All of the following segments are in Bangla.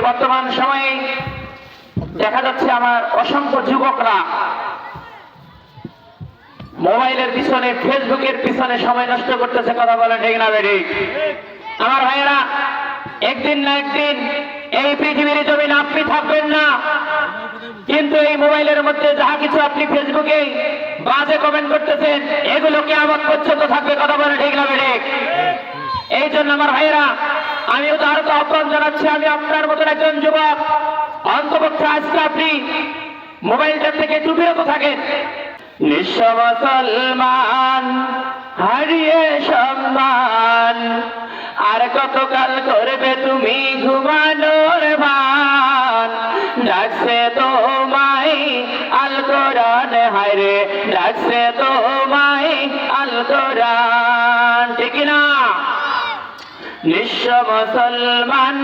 এই বর্তমান সময়ে দেখা যাচ্ছে আমার অসংখ্য যুবকরা মোবাইলের পিছনে, ফেসবুকের পিছনে সময় নষ্ট করতেছে। কথা বলেন ঠিক না বেঠিক? আমার ভাইয়েরা, একদিন না একদিন এই পৃথিবীর জমিনে আপনি থাকবেন না, কিন্তু এই মোবাইলের মধ্যে যাহা কিছু আপনি ফেসবুকে বাজে কমেন্ট করতেছেন এগুলো কিয়ামত পর্যন্ত থাকবে। কথা বলেন ঠিক না বেঠিক? এই জন্য আমার ভাইয়েরা, আমি উদাহরণ আহ্বান জানাচ্ছি, আমি আপনার মতন একজন যুবক, অন্তপক্ষে আজকে আপনি মোবাইলটা থেকে একটু বিরত থাকেন। নিঃস্ব মুসলমান হারিয়ে সম্মান, আর কতকাল করবে তুমি ঘুমানোর ভান। ডাকছে তোমায় আল কোরআন, হায়রে ডাকছে তোমায় আল কোরআন, ঠিক না? নিঃস্ব মুসলমান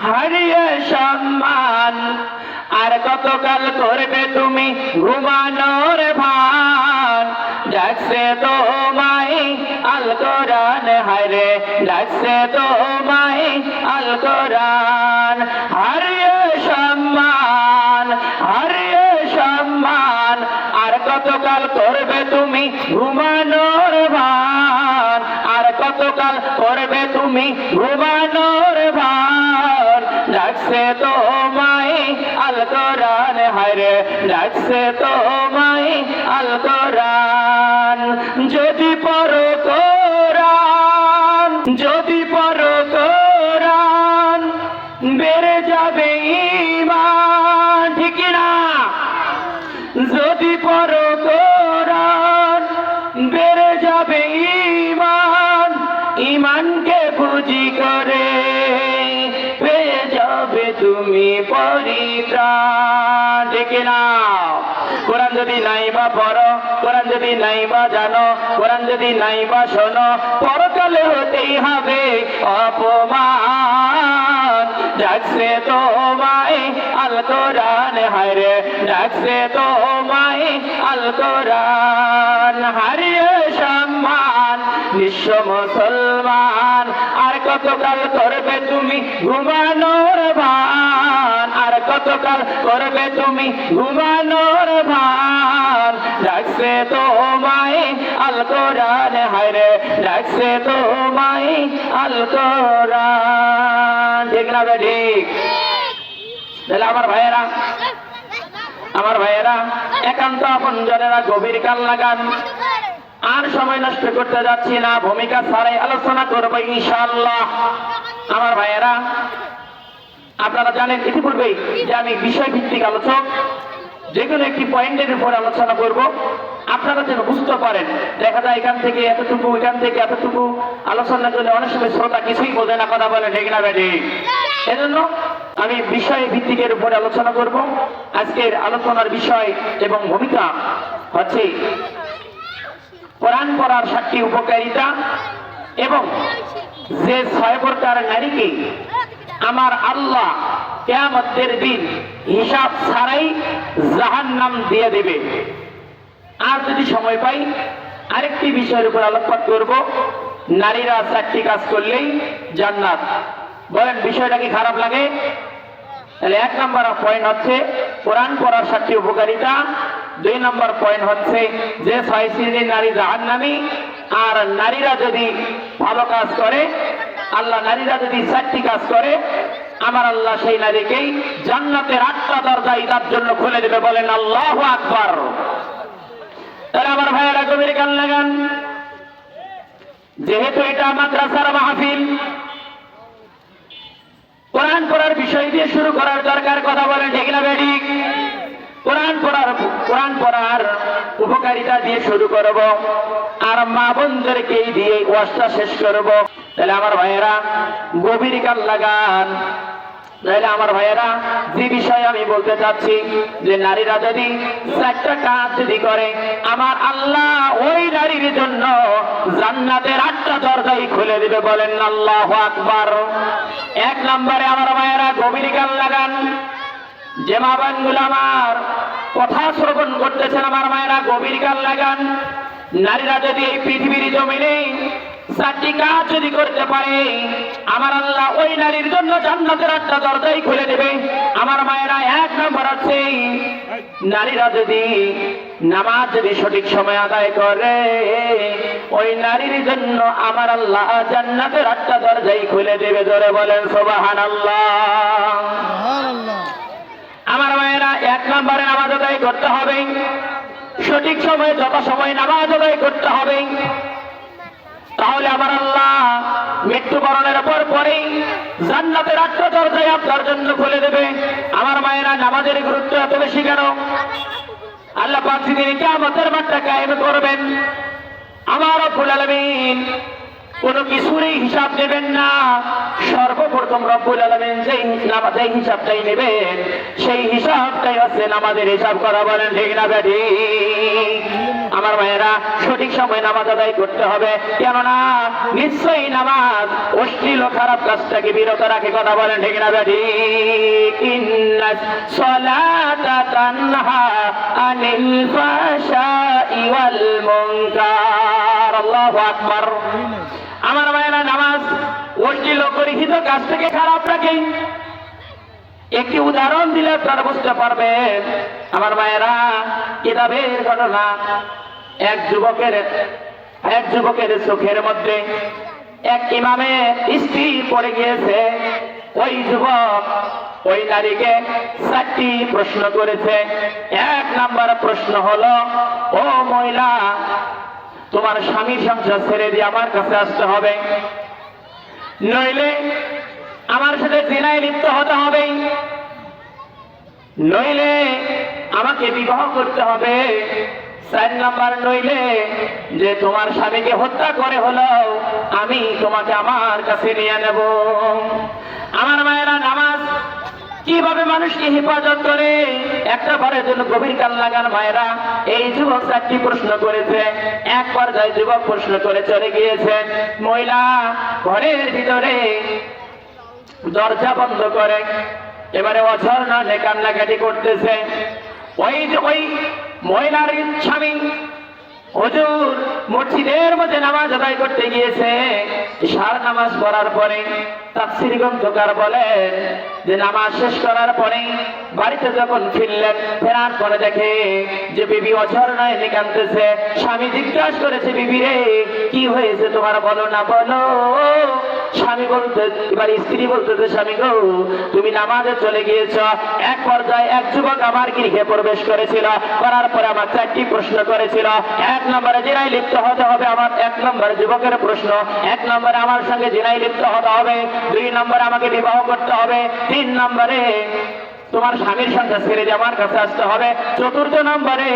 হারিয়ে সম্মান, আর কতকাল করবে তুমি ঘুমানোর ভান। ডাকছে তোমায় আল কোরআন, হায়রে ডাকছে তোমায় আল কোরআন। হারিয়ে সম্মান, হারিয়ে সম্মান, আর কতকাল করবে তুমি ঘুমানোর ভান। আর কতকাল করবে তুমি ঘুমানোর ভান। ডাকছে তোমায় আল কোরআন, হায়রে ডাকছে তোমায় আল কোরআন। যদি পড়ো কোরআন, যদি পড়ো কোরআন, বেড়ে যাবে ঈমান, ঠিক না? যদি পড়ো কোরআন বেড়ে যাবে ঈমান, ঈমানকে পুঁজি করে পেয়ে যাবে তুমি পরিত্রাণ, ঠিক না? কোরআন যদি নাই বা পড়ো, কোরআন যদি নাই বা জানো, কোরআন যদি নাই বা শোনো, পরকালে হতেই হবে অপমান। ডাকছে তোমায় আল কোরআন, হায়রে ডাকছে তোমায় আল কোরআন। হারিয়ে সম্মান নিঃস্ব মুসলমান, আর কতকাল করবে তুমি ঘুমানোর ভান। আর কতকাল করবে তুমি ঘুমানোর ভান। ডাকছে তোমায় আল কোরআন, হায়রে ডাকছে তোমায় আল কোরআন, ঠিক না বেঠিক? তাহলে আমার ভাইয়েরা, আমার ভাইয়েরা, একান্ত আপনজনেরা গভীর কান লাগান। আর সময় নষ্ট করতে যাচ্ছি না, ভূমিকা ছাড়াই আলোচনা করবো ইনশাআল্লাহ। আমার ভাইয়েরা, আপনারা জানেন ইতিপূর্বেই যে আমি বিষয় ভিত্তিক আলোচক, যেগুলো একটি পয়েন্টের উপর আলোচনা করব, আপনারা যেন বুঝতে পারেন। দেখা যায় এখান থেকে এতটুকু, এখান থেকে এতটুকু আলোচনা করলে অনেক সময় শ্রোতা কিছুই বোঝে না। কথা বলে ঠিক না বেঠিক? এজন্য আমি বিষয় ভিত্তিকের উপরে আলোচনা করব। আজকের আলোচনার বিষয় এবং ভূমিকা হচ্ছে কোরআন পড়ার 7টি উপকারিতা, এবং যে 6 প্রকার নারীকে আমার আল্লাহ কিয়ামতের দিন হিসাব ছাড়াই জাহান্নাম দিয়ে দেবে। আর যদি সময় পাই আরেকটি বিষয়ের উপর আলোকপাত করব, নারীরা 4টি কাজ করলেই জান্নাত। বলেন বিষয়টা কি খারাপ লাগে? তাহলে 1 নম্বর পয়েন্ট হচ্ছে কোরআন পড়ার 7টি উপকারিতা। 2 নম্বর পয়েন্ট হচ্ছে যে 6 শ্রেণীর নারী জাহান্নামী। আর নারীরা যদি ভালো কাজ করে, আল্লাহ নারীরা যদি 4টি কাজ করে, আমার আল্লাহ সেই নারীকেই জান্নাতের 8টা দরজা তার জন্য খুলে দেবে। বলেন আল্লাহু আকবার। তাহলে আমার ভাইয়েরা গভীর কান লাগান। যেহেতু এটা মাদ্রাসার মাহফিল, কোরআন পড়ার বিষয় দিয়ে শুরু করার দরকার। কথা বলেন ঠিক না বেঠিক? কোরআন পড়ার উপকারিতা দিয়ে শুরু করব, আর মা বোনদেরকে দিয়ে ওয়াজটা শেষ করব। তাহলে আমার ভাইয়েরা গভীর কান লাগান। তাহলে আমার ভাইয়েরা, যে বিষয়ে আমি বলতে চাচ্ছি, যে নারীরা যদি 4টা কাজ যদি করে, আমার আল্লাহ ওই নারীর জন্য জান্নাতের 8টা দরজাই খুলে দিবে। বলেন আল্লাহু আকবার। 1 নম্বরে আমার ভাইয়েরা গভীর কান লাগান। যে মা বোনগুলো আমার কথা শ্রবণ করতেছেন, আমার মায়েরা গভীর কান লাগান। নারীরা যদি এই পৃথিবীর জমিনে চারটি কাজ যদি করতে পারে আমার আল্লাহ ওই নারীর জন্য জান্নাতের 8টা দরজাই খুলে দেবে। আমার মায়েরা, 1 নম্বর হচ্ছে নারীরা যদি নামাজ যদি সঠিক সময় আদায় করে ওই নারীর জন্য আমার আল্লাহ জান্নাতের 8টা দরজাই খুলে দেবে। জোরে বলেন সুবহানাল্লাহ। আমার মায়েরা, 1 নম্বরে নামাজ আদায় করতে হবে, সঠিক সময়ে যথাসময়ে নামাজ আদায় করতে হবে। তাহলে আমার আল্লাহ মৃত্যুবরণের পরেই জান্নাতের 8টা দরজায় আপনার জন্য খুলে দেবে। আমার মায়েরা, নামাজের গুরুত্ব এত বেশি কেন? আল্লাহ পাক যিনি কিয়ামতের মাঠটা কায়েম করবেন, আমার রব্বুল আলামিন কোনো কিছুরই হিসাব নেবেন না। সর্বপ্রথম রব্বুল আলামিন যেই নামাজের হিসাবটাই নেবেন সেই হিসাবটাই হচ্ছে নামাজের হিসাব করা। বলেন ঠিক না বেঠিক? আমার ভাইয়েরা, সঠিক সময় নামাজ আদায় করতে হবে, কেননা নিশ্চয়ই নামাজ অশ্লীল ও খারাপ কাজটাকে বিরত রাখে। কথা বলেন ঠিক না বেঠিক? ইন্নাস সালাতা তানহা আনিল ফাহশাই ওয়াল মুনকার। আল্লাহু আকবার। আমার ভাইয়েরা, নামাজ অশ্লীল ও গর্হিত কাজ থেকে খারাপ রাখে। একটি উদাহরণ দিলে আপনারা বুঝতে পারবেন। আমার ভাইয়েরা, কিতাবের ঘটনা, এক যুবকের চোখের মধ্যে এক ইমামের স্ত্রী পড়ে গিয়েছে। ওই যুবক ওই নারীকে 4টি প্রশ্ন করেছে। 1 নম্বর প্রশ্ন হলো, ও মহিলা, তোমার স্বামীর সংসার ছেড়ে দিয়ে আমার কাছে আসতে হবে, নইলে আমার সাথে জিনায় লিপ্ত হতে হবে, নইলে আমাকে বিবাহ করতে হবে। 4 নম্বর, নইলে যে তোমার স্বামীকে হত্যা করে হলো আমি তোমাকে আমার কাছে নিয়ে নেব। আমার মায়েরা, নামাজ কিভাবে মানুষকে হেফাজত করে একটা ঘরের জন্য গভীর কাল লাগান। মায়েরা, এই যুবক 4টি প্রশ্ন করেছে। এক পর্যায়ে যুবক প্রশ্ন করে চলে গিয়েছে। মহিলা ঘরের ভিতরে দরজা বন্ধ করে এবারে অঝরনা কান্নাকাটি করতেছে। ওই মহিলার স্বামী হুজুর মসজিদের মধ্যে নামাজ আদায় করতে গিয়েছে। ইশার নামাজ পড়ার পরে তাফসীর গ্রন্থকার বলেন যে নামাজ শেষ করার পরে বাড়িতে যখন ফিরলেন, ফেরার পরে দেখে যে বিবি অঝরনায় কাঁদতেছে। স্বামী জিজ্ঞাসা করেছে, বিবি রে, কি হয়েছে তোমার, বলো না বলো। স্বামী বলতে, এবার স্ত্রী বলতেছে, স্বামী গো, তুমি নামাজে চলে গিয়েছ। এক পর্যায়ে এক যুবক আমার গৃহে প্রবেশ করেছিল, করার পরে আমার 4টি প্রশ্ন করেছিল। 1 নম্বরে জিনায় লিপ্ত হতে হবে। আমার 1 নম্বরে যুবকের প্রশ্ন, 1 নম্বরে আমার সঙ্গে জিনায় লিপ্ত হতে হবে, 2 নম্বরে আমাকে বিবাহ করতে হবে, 3 নম্বরে তোমার স্বামীর সংসার ছেড়ে দিয়ে আমার কাছে আসতে হবে, 4র্থ নম্বরে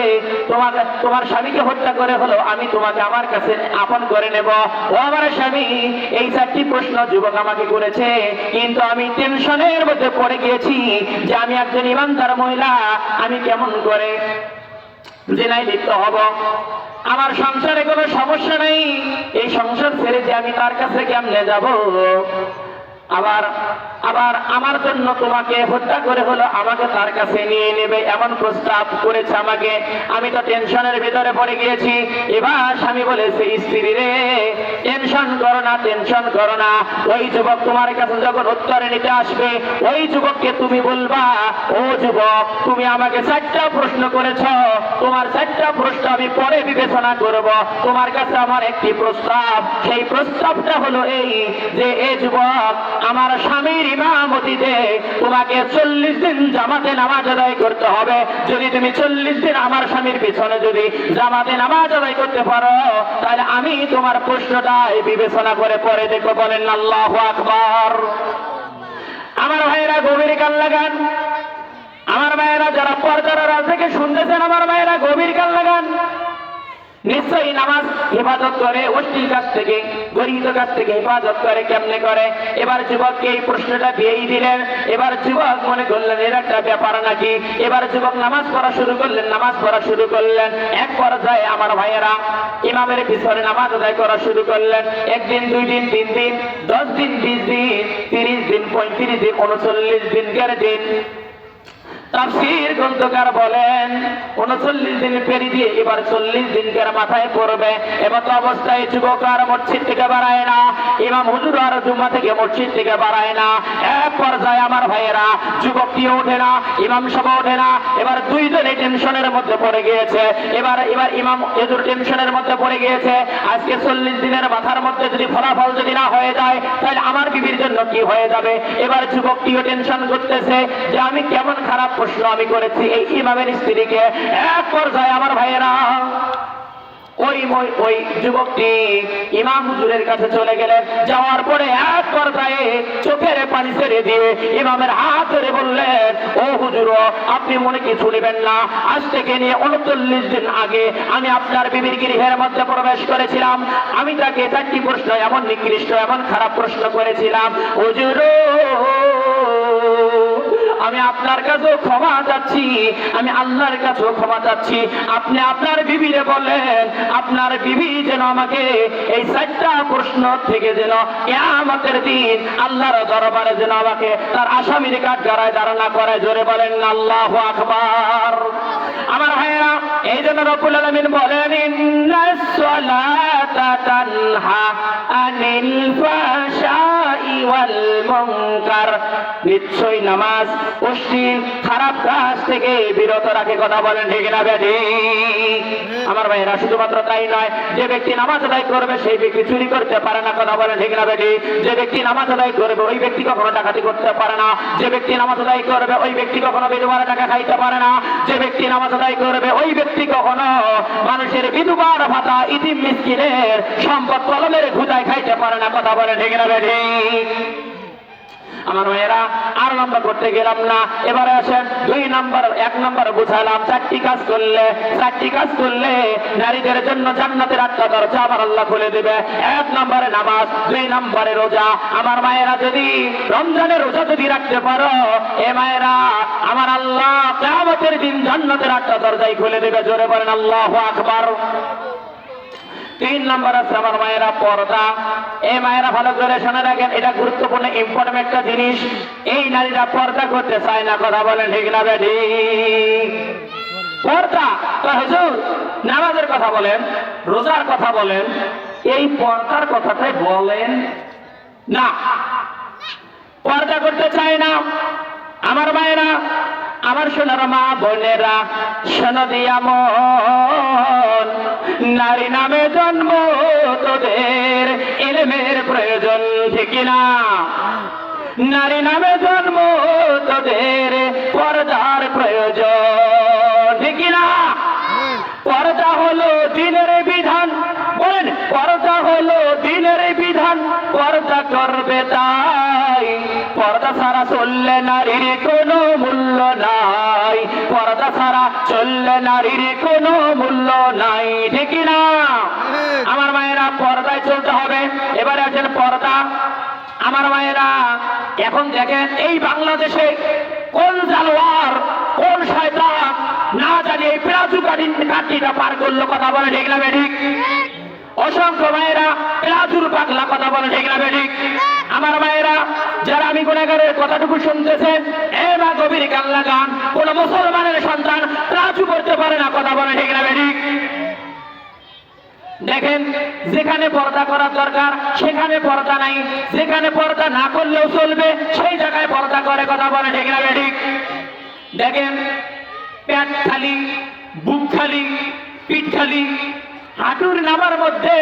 তোমার স্বামীকে হত্যা করে হলো আমি তোমাকে আমার কাছে আপন করে নেব। ও আমার স্বামী, এই 4টি প্রশ্ন যুবক আমাকে করেছে, কিন্তু আমি টেনশনের মধ্যে পড়ে গিয়েছি যে আমি একজন ইমানদার মহিলা, আমি কেমন করে জিনায় লিপ্ত হব। আমার সংসারে কোনো সমস্যা নেই, এই সংসার ছেড়ে যে আমি তার কাছে কেমনে যাব। আবার আমার জন্য তোমাকে হত্যা করে হলো আমাকে তার কাছে নিয়ে নেবে এমন প্রস্তাব করেছে আমাকে। আমি তো টেনশনের ভিতরে পড়ে গিয়েছি। এবার স্বামী বলেছে, স্ত্রী রে, টেনশন করো না, টেনশন করো না। ওই যুবক তোমার কাছে যখন উত্তরে নিতে আসবে, ওই যুবককে তুমি বলবা, ও যুবক, তুমি আমাকে 4টা প্রশ্ন করেছ, তোমার 4টা প্রশ্ন আমি পরে বিবেচনা করব। তোমার কাছে আমার একটি প্রস্তাব, সেই প্রস্তাবটা হলো এই যে, এ যুবক, আমার স্বামীর ইমামতিতে তোমাকে 40 দিন জামাতে নামাজ আদায় করতে হবে। যদি তুমি 40 দিন আমার স্বামীর পিছনে যদি জামাতে নামাজ আদায় করতে পারো, তাহলে আমি তোমার প্রশ্নটাই বিবেচনা করে পরে দেখো। বলেন আল্লাহু আকবার। আমার ভাইয়েরা, গভীর কান লাগান। আমার ভাইয়েরা, যারা পর্দার আড়াল থেকে শুনতেছেন, আমার ভাইয়েরা গভীর কান লাগান। নিশ্চয়ই নামাজ হেফাজত করে অশ্লীল কাজ থেকে, গর্হিত কাজ থেকে হেফাজত করে। কেমনে করে? এবার যুবককে এই প্রশ্নটা দিয়েই দিলেন। এবার যুবক মনে করলেন এর একটা ব্যাপার নাকি। এবার যুবক নামাজ পড়া শুরু করলেন। এক পর্যায়ে আমার ভাইয়েরা ইমামের পিছনে নামাজ আদায় করা শুরু করলেন। 1 দিন, 2 দিন, 3 দিন, 10 দিন, 20 দিন, 30 দিন, 35 দিন, 39 দিন, 40 দিন। তাফসীর গ্রন্থকার বলেন 39 দিন পেরিয়ে দিয়ে এবার 40 দিনকার মাথায় পড়বে। এমত অবস্থায় যুবক আর মসজিদ থেকে বাড়ায় না, ইমাম হুজুর আর জুম্মা থেকে মসজিদ থেকে বাড়ায় না। এক পর্যায়ে আমার ভাইয়েরা যুবকটিও ওঠে না, ইমাম সাহেব ওঠে না। এবার দুইজনে টেনশনের মধ্যে পড়ে গিয়েছে। এবার ইমাম হুজুর টেনশনের মধ্যে পড়ে গিয়েছে, আজকে 40 দিনের মাথার মধ্যে যদি ফলাফল যদি না হয়ে যায় তাহলে আমার বিবির জন্য কি হয়ে যাবে। এবার যুবকটিও টেনশন করতেছে যে আমি কেমন খারাপ প্রশ্ন আমি করেছি এই ইমামের স্ত্রীকে। এক পর্যায়ে আমার ভাইয়েরা ওই যুবকটি ইমাম হুজুরের কাছে চলে গেলেন। যাওয়ার পরে এক পর্যায়ে চোখের পানি ছেড়ে দিয়ে ইমামের হাত ধরে বললেন, ও হুজুর, আপনি মনে কিছু নেবেন না, আজ থেকে নিয়ে 39 দিন আগে আমি আপনার বিবির গৃহের মধ্যে প্রবেশ করেছিলাম। আমি তাকে 4টি প্রশ্ন এমন নিকৃষ্ট এমন খারাপ প্রশ্ন করেছিলাম। হুজুর, আমি আপনার কাছেও ক্ষমা চাচ্ছি, আমি আল্লাহর কাছেও ক্ষমা চাচ্ছি। আপনি আপনার বিবিরে বলেন আপনার বিবি যেন আমাকে এই 4টা প্রশ্ন থেকে যেন কিয়ামতের দিন আল্লাহর দরবারে যেন আমাকে তার আসামির কাঠগড়ায় দাঁড়ানো করে। জোরে বলেন আল্লাহু আকবার। আমার ভাইয়েরা, এই জন্য রব্বুল আলামিন বলেন, ইন্নাস সালাতা তানহা আনিল ফাহশাই ওয়াল মুনকার, নিশ্চয়ই নামাজ অশ্লীল খারাপ কাজ থেকে বিরত রাখে। কথা বলেন ঠিক না বেঠিক? আমার ভাইয়েরা, শুধুমাত্র তাই নয়, যে ব্যক্তি নামাজ আদায় করবে সেই ব্যক্তি চুরি করতে পারে না। কথা বলেন ঠিক না বেঠিক? যে ব্যক্তি নামাজ আদায় করবে ওই ব্যক্তি কখনো ডাকাতি করতে পারে না। যে ব্যক্তি নামাজ আদায় করবে ওই ব্যক্তি কখনো বিধবার টাকা খাইতে পারে না। যে ব্যক্তি নামাজ আদায় করবে ওই ব্যক্তি কখনো মানুষের বিধবার ভাতা ইতিম মিসকিনের সম্পদ কলমের ঘুদায় খাইতে পারে না। কথা বলেন ঠিক না বেঠিক? আমার মেয়েরা, আর নম্বর করতে গেলাম না, এবারে আসেন 2 নম্বর। 1 নম্বর বুঝালাম 4টি কাজ করলে নারীদের জন্য জান্নাতের 8টা দরজা আমার আল্লাহ খুলে দেবে। 1 নম্বরে নামাজ, 2 নম্বরে রোজা। আমার মায়েরা, যদি রমজানের রোজা যদি রাখতে পারো, এ মায়েরা, আমার আল্লাহ কিয়ামতের দিন জান্নাতের 8টা দরজাই খুলে দেবে। জোরে বলেন আল্লাহু আকবার। 3 নম্বর আছে আমার মায়েরা পর্দা। এই মায়েরা ভালো করে শুনে রাখেন, এটা গুরুত্বপূর্ণ ইম্পর্টেন্ট একটা জিনিস। এই নারীরা পর্দা করতে চায় না। কথা বলেন ঠিক না বেঠিক? পর্দা তো হুজুর নামাজের কথা বলেন, রোজার কথা বলেন, এই পর্দার কথাটাই বলেন না। পর্দা করতে চায় না। আমার মায়েরা, আমার সোনার মা বোনেরা, শোনো দিয়া মন, নারী নামে জন্ম তোদের ইলমের প্রয়োজন, ঠিক না? নারী নামে জন্ম তোদের পর্দার প্রয়োজন, ঠিক না? পর্দা হলো দ্বীনের বিধান। বলেন, পর্দা হলো দ্বীনের বিধান, পর্দা করবে তাই। পর্দা ছাড়া চললে নারীর কোনো মূল্য নাই। পর্দা ছাড়া চললে নারীর কোনো মূল্য নাই, ঠিক না? আমার মায়েরা, পর্দায় চলতে হবে। এবারে আছেন পর্দা। আমার মায়েরা, এখন দেখেন এই বাংলাদেশে কোন জানোয়ার, কোন শয়তান না জানি এই প্লাজু কাঠিটা পার করলো। কথা বলে ঠিক না বেঠিক? অসংখ্য মায়েরা প্লাজুর পাগলা। কথা বলে ঠিক না বেঠিক? আমার মায়েরা, যারা আমি গুনাহগারের কথাটুকু শুনতেছেন, এবার গভীর কান লাগান। কোন মুসলমানের সন্তান প্লাজু করতে পারে না। কথা বলে ঠিক না বেঠিক? দেখেন, যেখানে পর্দা করার দরকার সেখানে পর্দা নাই, যেখানে পর্দা না করলেও চলবে সেই জায়গায় পর্দা করে। কথা বলে ঠিক না বেঠিক? দেখেন, পেট খালি, বুক খালি, পিঠ খালি, হাঁটুর নামার মধ্যে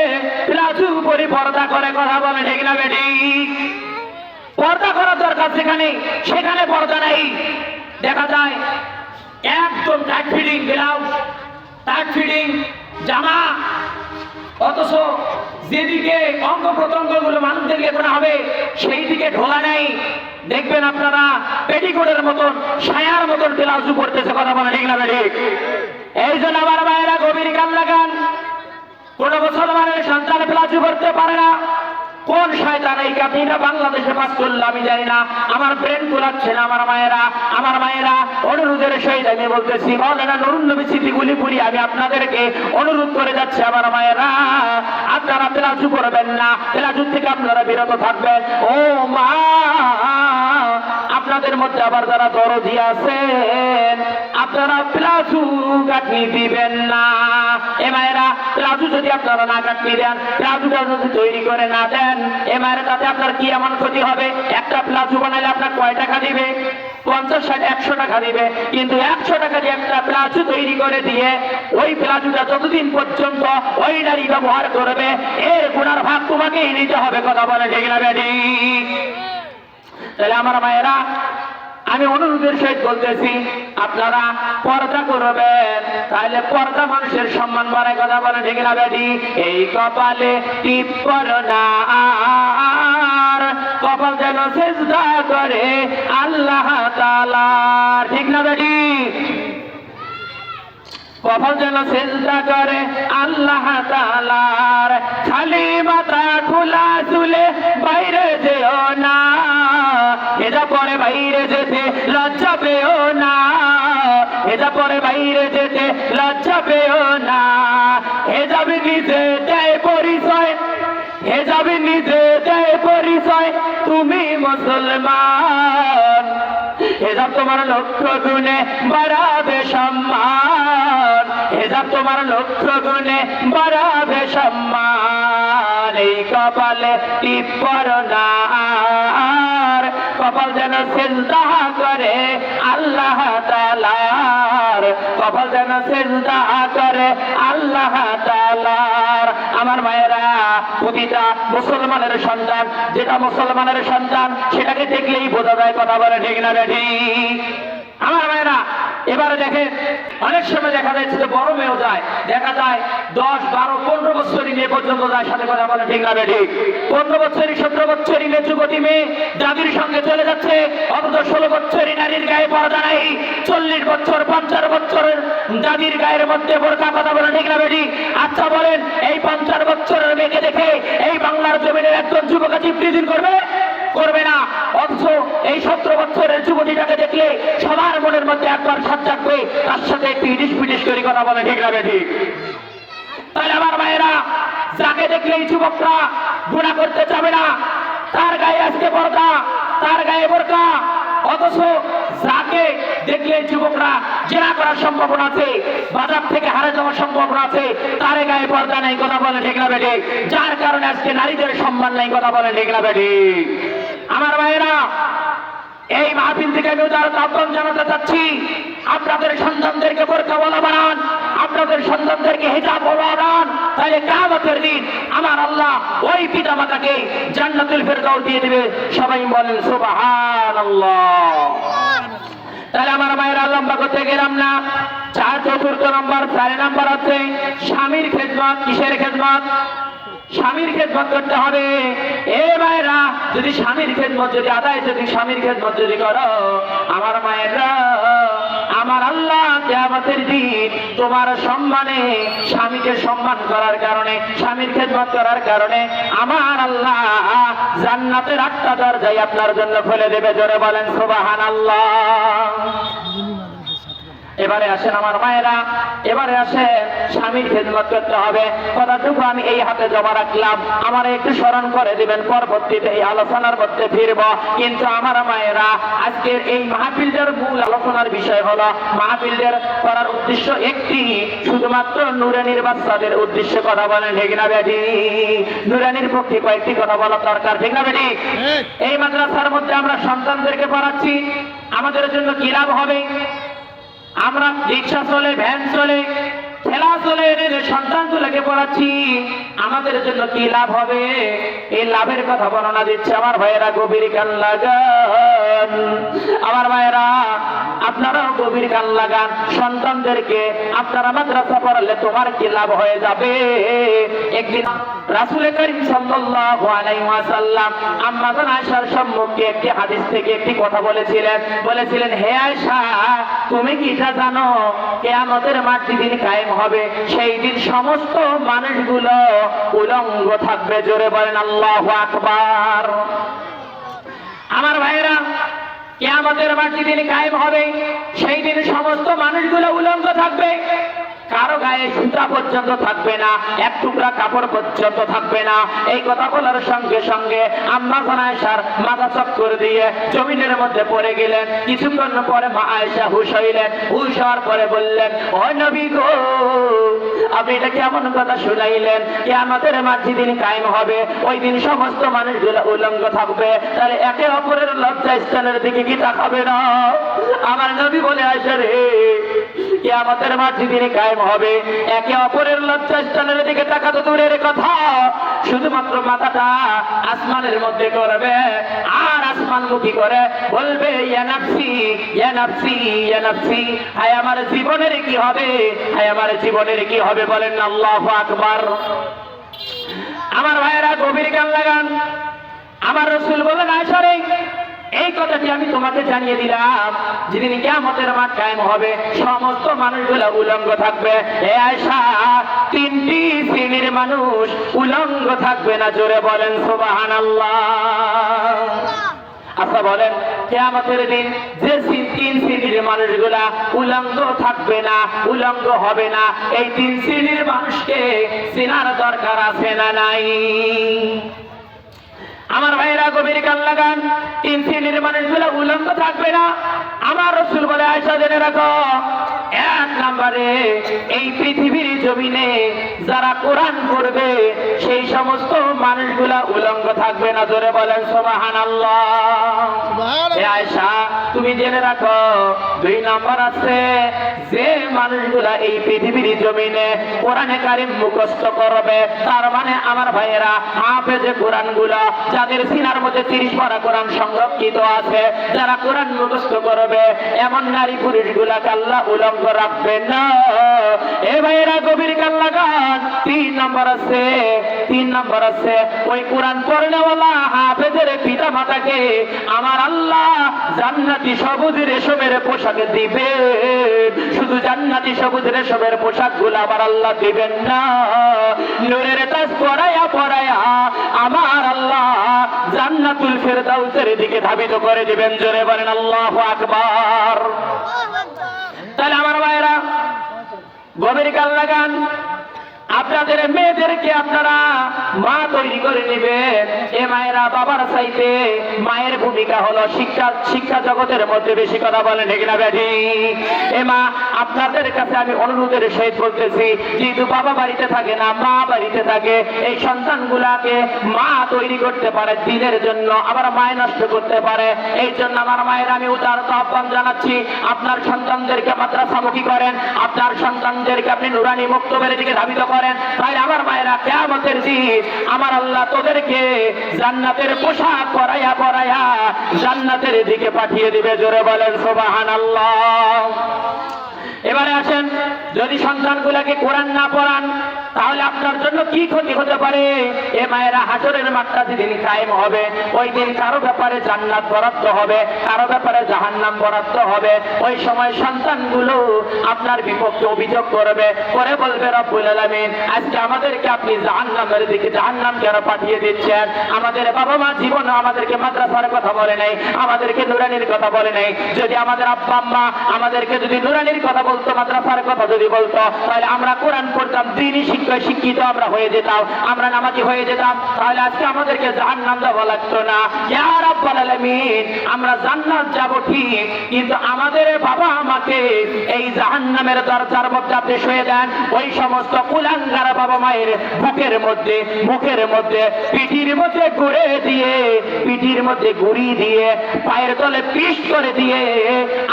প্লাজু পরে পর্দা করে। কথা বলে ঠিক না বেঠিক? পর্দা করার দরকার যেখানে সেখানে পর্দা নাই। দেখা যায় একদম tight fitting blouse, tight fitting জামা, অথচ যেদিকে অঙ্গ প্রত্যঙ্গ গুলো মানুষদেরকে করা হবে সেই দিকে ঢোলা নেই। দেখবেন আপনারা পেটিকোটের মতন, সায়ার মতন ব্লাউজ পড়তেছে। কথা বলে ঠিক না বেঠিক? এই জন্য আমার মায়েরা গভীর কান লাগান। কোন মুসলমানের সন্তান প্লাজু করতে পারে না। কোন শয়তান এই কাঠিটা বাংলাদেশে পাস করলো আমি জানি না। আমার ব্রেন কুলাচ্ছে না। আমার মায়েরা, অনুরোধের সহিত আমি বলতেছি, মাওলানা নুরুন নবী সিদ্দিকুল পুরি, আমি আপনাদেরকে অনুরোধ করে যাচ্ছি, আমার মায়েরা, আপনারা প্লাজু করবেন না, প্লাজু থেকে আপনারা বিরত থাকবেন। ও মা, আপনার আপনাদের মধ্যে আবার যারা দরজি আছেন, আপনারা প্লাজু গাঁথনি দিবেন না। এ মায়েরা, প্লাজু যদি আপনারা না গাঁথনি দেন, প্লাজুটা যদি তৈরি করে না দেন, এ মায়েরা, তাতে আপনার কি এমন ক্ষতি হবে? একটা প্লাজু বানাইলে আপনার কয় টাকা দিবে? 50, 60, 100 টাকা দিবে। কিন্তু 100 টাকা দিয়ে একটা প্লাজু তৈরি করে দিয়ে ওই প্লাজুটা যতদিন পর্যন্ত ওই নারী ব্যবহার করবে, এর গুনার ভাগ তোমাকেই নিতে হবে। কথা বলে ঠিক না বেটি? তাহলে আমার মায়েরা, আমি অনুরোধের সহিত বলতেছি, আপনারা পর্দা করবেন, তাহলে পর্দা মানুষের সম্মান বাড়ায়। কথা বলে ঠিক না বেটি? এই কপালে টিপ পড়ো না আর, কপাল যেন সিজদা করে আল্লাহ তাআলার। ঠিক না বেটি? কপাল যেন সিজদা করে আল্লাহ তাআলার। খালি মাথা খোলা চুলে বাইরে যেও না, হেজাব পরে বাইরে যেতে লজ্জা পেও না, হেজাব পরে বাইরে যেতে লজ্জা পেও না। হেজাব নিজে দেয় পরিচয়, হেজাব নিজে দেয় পরিচয় তুমি মুসলমান। হেজাব তোমার লক্ষ গুণে বাড়াবে সম্মান, হেজাব তোমার লক্ষ গুণে বাড়াবে সম্মান। এই কপালে টিপ পড়ো না আর, কপাল যেন সিজদা করে আল্লাহ তাআলার, কপাল যেন সিজদা করে আল্লাহ তাআলার। আমার মায়েরা, প্রতিটা মুসলমানের সন্তান, যেটা মুসলমানের সন্তান সেটাকে দেখলেই বোঝা যায়। কথা বলে ঠিক না বেঠি? আমার মায়েরা, এবারে দেখেন, অনেক সময় দেখা যাচ্ছে যে বড় মেয়েও যায়, দেখা যায় 10, 12, 15 বছরই মেয়ে পর্যন্ত যায়। সাথে কথা বলে ঠিক না বেঠি? 15 বছরই 17 বছরই মেয়ে, যুবতী মেয়ে দাদির সঙ্গে চলে যাচ্ছে, অথচ 16 বছরই নারীর গায়ে পর্দা নাই, 40 বছর 50 বছরের দাদির গায়ের মধ্যে বোরকা। কথা বলে ঠিক না বেঠি? আচ্ছা বলেন, এই 50 বছরের মেয়েকে দেখে এই বাংলার জমিনের একজন যুবক আজ প্রিজিন করবে? করবে না। অথচ এই 17 বছরের যুবতীটাকে দেখলে সবার মনের মধ্যে একবার সাথ থাকবে, তার সাথে একটু ইটিস পিটিস করে। কথা বলে ঠিক না বেঠি? তাহলে আমার মায়েরা, যাকে দেখলেই যুবকরা গুনাহ করতে যাবে না, তার গায়ে আজকে পর্দা, তার গায়ে বোরকা। অথচ যাকে দেখলে যুবকরা জেনা করার সম্ভাবনা আছে, বাজার থেকে হারে যাওয়ার সম্ভাবনা আছে, তার গায়ে পর্দা নাই। কথা বলে ঠিক না বেঠি? যার কারণে আজকে নারীদের সম্মান নাই। কথা বলে ঠিক না বেঠি? আমার ভাইয়েরা, এই মাহফিল থেকে আমি তার আহ্বান জানাতে চাচ্ছি, আপনাদের সন্তানদেরকে বোরকাওয়ালা বানান, আপনাদের সন্তানদেরকে হিজাবওয়ালা বানান, তাহলে কিয়ামতের দিন আমার আল্লাহ ওই পিতা মাতাকে জান্নাতুল ফেরদাউস দিয়ে দিবে। সবাই বলেন সুবহানাল্লাহ। তাহলে আমার মায়েরা, লম্বা করতে গেলাম না। 4 নম্বর 4 নম্বর আছে স্বামীর খেদমত। কিসের খেদমত? স্বামীর খেদমত করতে হবে। এ মায়েরা, যদি স্বামীর খেদমত যদি আদায়, যদি স্বামীর খেদমত যদি করো, আমার মায়েরা, আমার আল্লাহ কিয়ামতের দিন তোমার সম্মানে, স্বামীকে সম্মান করার কারণে, স্বামীর খেদমত করার কারণে আমার আল্লাহ জান্নাতের 8টা দরজাই আপনার জন্য খুলে দেবে। জোরে বলেন সুবহানাল্লাহ। এবারে আসেন আমার মায়েরা, এবারে আসেন স্বামীর খেদমত করতে হবে। কথাটুকু আমি এই হাতে জমা রাখলাম, আমার একটু স্মরণ করে দিবেন, পরবর্তীতে এই আলোচনার মধ্যে ফিরব। কিন্তু আমার মায়েরা, আজকের এই মাহফিলের মূল আলোচনার বিষয় হলো, মাহফিলের করার উদ্দেশ্য একটি, শুধুমাত্র নুরানির বাচ্চাদের উদ্দেশ্যে। কথা বলেন ঠিক না বেঠি? নুরানির পক্ষে কয়েকটি কথা বলা দরকার। ঠিক না বেঠি? এই মাদ্রাসার মধ্যে আমরা সন্তানদেরকে পড়াচ্ছি, আমাদের জন্য কি লাভ হবে? আমরা রিক্সা চলে, ভ্যান চলে, ঠেলা চলে, সন্তানগুলোকে পড়াচ্ছি, আমাদের জন্য কি লাভ হবে? এই লাভের কথা বর্ণনা দিচ্ছে। আমার ভাইয়েরা, গভীর কান লাগান। আমার ভাইয়েরা, আপনারাও গভীর কান লাগান। সন্তানদেরকে আপনারা মাদ্রাসা পড়ালে তোমার কি লাভ হয়ে যাবে? একদিন রাসূল করিম সাল্লাল্লাহু আলাইহি ওয়াসাল্লাম আম্মা জান আয়েশার সম্মুখে একটি হাদিস থেকে একটি কথা বলেছিলেন, হে আয়েশা, তুমি কি এটা জানো, কিয়ামতের মাঠ যেদিন কায়েম হবে, সেই দিন সমস্ত মানুষগুলো উলঙ্গ থাকবে। জোরে বলেন আল্লাহু আকবার। আমার ভাইয়েরা, কিয়ামতের মাঠ যেদিন কায়েম হবে, সেই দিন সমস্ত মানুষগুলো উলঙ্গ থাকবে। কারো গায়ে সুতা পর্যন্ত থাকবে না, এক টুকরা কাপড় পর্যন্ত থাকবে না। এই কথা বলার সঙ্গে সঙ্গে আম্মা জান আয়েশার মাথা চক্কর দিয়ে জমিনের মধ্যে পড়ে গেলেন। কিছুক্ষণ পরে মা আয়েশা হুঁশ হইলেন। হুঁশ হওয়ার পরে বললেন, ও নবী গো, আপনি এটা কেমন কথা শুনাইলেন? কিয়ামতের মাঝে দিন কায়েম হবে, ওই দিন সমস্ত মানুষগুলো উলঙ্গ থাকবে, তাহলে একে অপরের লজ্জা স্থানের দিকে কি তাকাবে না? আমার নবী বলে, আয়েশা রে, কিয়ামতের মাঝে দিন কায়েম হবে, একে অপরের লজ্জা স্থানের দিকে তাকা তো দূরের কথা, শুধুমাত্র মাথাটা আসমানের মধ্যে করবে আর আসমানমুখী করে বলবে, ইয়া নাফসি ইয়া নাফসি ইয়া নাফসি, হায় আমার জীবনের কি হবে, হায় আমার জীবনের কি হবে? বলেন না আল্লাহু আকবার। আমার ভাইয়েরা গভীর গান লাগান। আমার রাসূল বলেন, আয়েশা রে, এই কথাটি আমি তোমাকে জানিয়ে দিলাম, যেদিন কিয়ামতের মাঠ কায়েম হবে সমস্ত মানুষগুলো উলঙ্গ থাকবে। হে আয়েশা, তিনটি শ্রেণীর মানুষ উলঙ্গ থাকবে না। জোরে বলেন সুবহানাল্লাহ। আচ্ছা বলেন, কিয়ামতের দিন যে তিন শ্রেণীর মানুষগুলা উলঙ্গ থাকবে না, উলঙ্গ হবে না, এই তিন শ্রেণীর মানুষকে চেনার দরকার আছে না নাই? আমার ভাইয়েরা গভীর কান লাগান। তিন শ্রেণীর মানুষগুলো উলঙ্গ থাকবে না। আমার রাসূল বলে, আয়েশা জেনে রাখো, এক নম্বরে এই পৃথিবীর জমিনে যারা কোরআন পড়বে সেই সমস্ত মানুষগুলা উলঙ্গ থাকবে না। জোরে বলেন সুবহানাল্লাহ। হে আয়েশা, তুমি জেনে রাখো, দুই নম্বর আছে যে মানুষগুলা এই পৃথিবীর জমিনে কোরআনে কারীম মুখস্থ করবে, তার মানে আমার ভাইয়েরা হাফেজে কোরআন গুলা, যাদের সিনার মধ্যে 30 পারা কোরআন সংরক্ষিত আছে, যারা কোরআন মুখস্থ করবে, এমন নারী পুরুষ গুলাকে আল্লাহ উলঙ্গ রাখবেন না। এ ভাইয়েরা গভীর কান লাগান। তিন নম্বর আছে ওই কোরআন পড়নেওয়ালা হাফেজের পিতা মাতাকে আমার আল্লাহ জান্নাতি সবুজ রেশমের পোশাক দিবে। শুধু জান্নাতি সবুজ রেশমের পোশাক গুলো আমার আল্লাহ দিবেন না, নূরের তাজ পরায়া পরায়া আমার আল্লাহ জান্নাতুল ফেরদাউসের দিকে ধাবিত করে দিবেন। জোরে বলেন আল্লাহু আকবার। তাহলে আমার ভাইরা গভীর কান লাগান। আপনাদের মেয়েদেরকে আপনারা মা তৈরি করে নেবেন। এ মায়েরা বাবার চাইতে মায়ের ভূমিকা হলো শিক্ষা জগতের মধ্যে বেশি কথা বলেন, ঠিক না ব্যাধি? এ মা, আপনাদের কাছে আমি অনুরোধের সহিত বলতেছি, যেহেতু বাবা বাড়িতে থাকে না, মা বাড়িতে থাকে, এই সন্তানগুলাকে মা তৈরি করতে পারে দিনের জন্য, আবার মায় নষ্ট করতে পারে। এই জন্য আমার মায়ের আমি উদারত আহ্বান জানাচ্ছি, আপনার সন্তানদেরকে মাদ্রাসামুখী করেন, আপনার সন্তানদেরকে আপনি নুরানি মক্তবের দিকে ধাবিত করেন। তাই আমার মায়েরা কিয়ামতের দিন আমার আল্লাহ তোদেরকে জান্নাতের পোশাক পরাইয়া পরাইয়া জান্নাতের দিকে পাঠিয়ে দিবে। জোরে বলেন সুবহানাল্লাহ। এবারে আসেন, যদি সন্তানগুলোকে কোরআন না পড়ান তাহলে আপনার জন্য কি ক্ষতি হতে পারে? এ মায়েরা, হাসরের মাঠটা যেদিন কায়েম হবে ওই দিন কারো ব্যাপারে জান্নাত বরাদ্দ হবে, কারো ব্যাপারে জাহান্নাম বরাদ্দ হবে। ওই সময় সন্তানগুলো আপনার বিপক্ষে অভিযোগ করবে, করে বলবে, রব্বুল আলামিন, আজকে আমাদেরকে আপনি জাহান্নামের দিকে, জাহান্নাম কেন পাঠিয়ে দিচ্ছেন? আমাদের বাবা মা জীবনে আমাদেরকে মাদ্রাসার কথা বলে নাই, আমাদেরকে নুরানির কথা বলে নাই। যদি আমাদের আব্বা আম্মা আমাদেরকে যদি নুরানির কথা বলতো, মাদ্রাসার কথা যদি বলতো, তাহলে আমরা কোরআন পড়তাম, দ্বীনি শিক্ষায় শিক্ষিত আমরা হয়ে যেতাম, আমরা নামাজি হয়ে যেতাম, তাহলে আজকে আমাদেরকে জাহান্নাম যাওয়া লাগতো না। ইয়া রাব্বুল আলামিন, আমরা জান্নাত যাব ঠিক, কিন্তু আমাদের বাবা আমাকে এই জাহান্নামের দরজার মধ্যে আপনি শুয়ে দেন। ওই সমস্ত কুলাঙ্গার বাবা মায়ের বুকের মধ্যে, মুখের মধ্যে, পিঠির মধ্যে পিঠির মধ্যে গুড়ি দিয়ে, পায়ের তলে পিষ্ট করে দিয়ে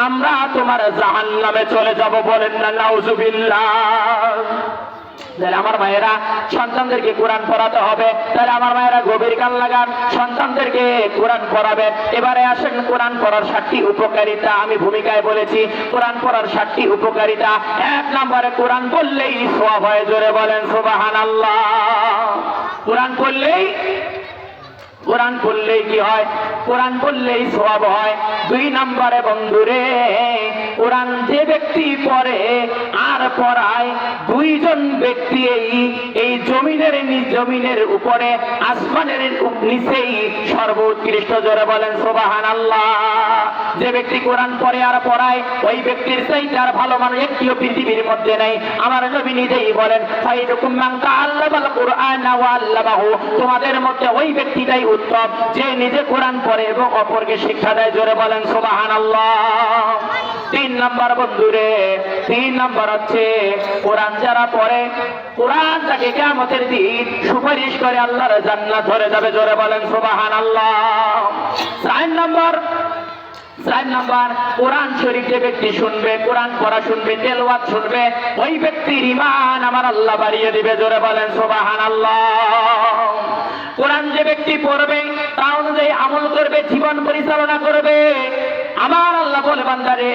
আমরা তোমার জাহান্নামে চলে যাব। বলেন না নাউজুবিল্লাহ। তাহলে আমার মায়েরা সন্তানদেরকে কোরআন পড়াতে হবে। তাহলে আমার মায়েরা গভীর কান লাগান, সন্তানদেরকে কোরআন পড়াবেন। এবারে আসেন কোরআন পড়ার 7টি উপকারিতা। আমি ভূমিকায় বলেছি কোরআন পড়ার 7টি উপকারিতা। এক নম্বরে, কোরআন পড়লেই সওয়াব হয়। জোরে বলেন সুবহানাল্লাহ। কোরআন পড়লেই কোরআন পড়লেই কি হয়? কোরআন পড়লেই সওয়াব হয়। 2 নম্বরে বন্ধুরে, কোরআন যে ব্যক্তি পড়ে আর পড়ায়, 2 জন ব্যক্তি এই জমিনের উপরে আসমানের নিচেই সর্বোৎকৃষ্ট। জোরে বলেন সুবহানাল্লাহ। যে ব্যক্তি কোরআন পড়ে আর পড়ায়, ওই ব্যক্তির চাইতে আর ভালো মানুষ একটিও পৃথিবীর মধ্যে নেই। আমার নবী নিজেই বলেন, ফাইদুকুম মান তাআল্লামাল কুরআনা ওয়া আল্লামাহু, তোমাদের মধ্যে ওই ব্যক্তিটাই উত্তম যে নিজে কোরআন পড়ে এবং অপরকে শিক্ষা দেয়। জোরে বলেন সুবহানাল্লাহ। 3 নম্বর বন্ধুরে, 3 নম্বর হচ্ছে কোরআন যারা পড়ে, কোরআন তাকে কিয়ামতের দিন সুপারিশ করে আল্লাহর জান্নাত ধরে যাবে। জোরে বলেন সুবহানাল্লাহ। 4 নম্বর, কোরআন শরীফ যে ব্যক্তি শুনবে, কোরআন পড়া শুনবে, তেলাওয়াত শুনবে, ওই ব্যক্তির ঈমান আমার আল্লাহ বাড়িয়ে দিবে। জোরে বলেন সুবহানাল্লাহ। কোরআন যে ব্যক্তি পড়বে, তা অনুযায়ী আমল করবে, জীবন পরিচালনা করবে, আমার আল্লাহ বলে, বান্দারে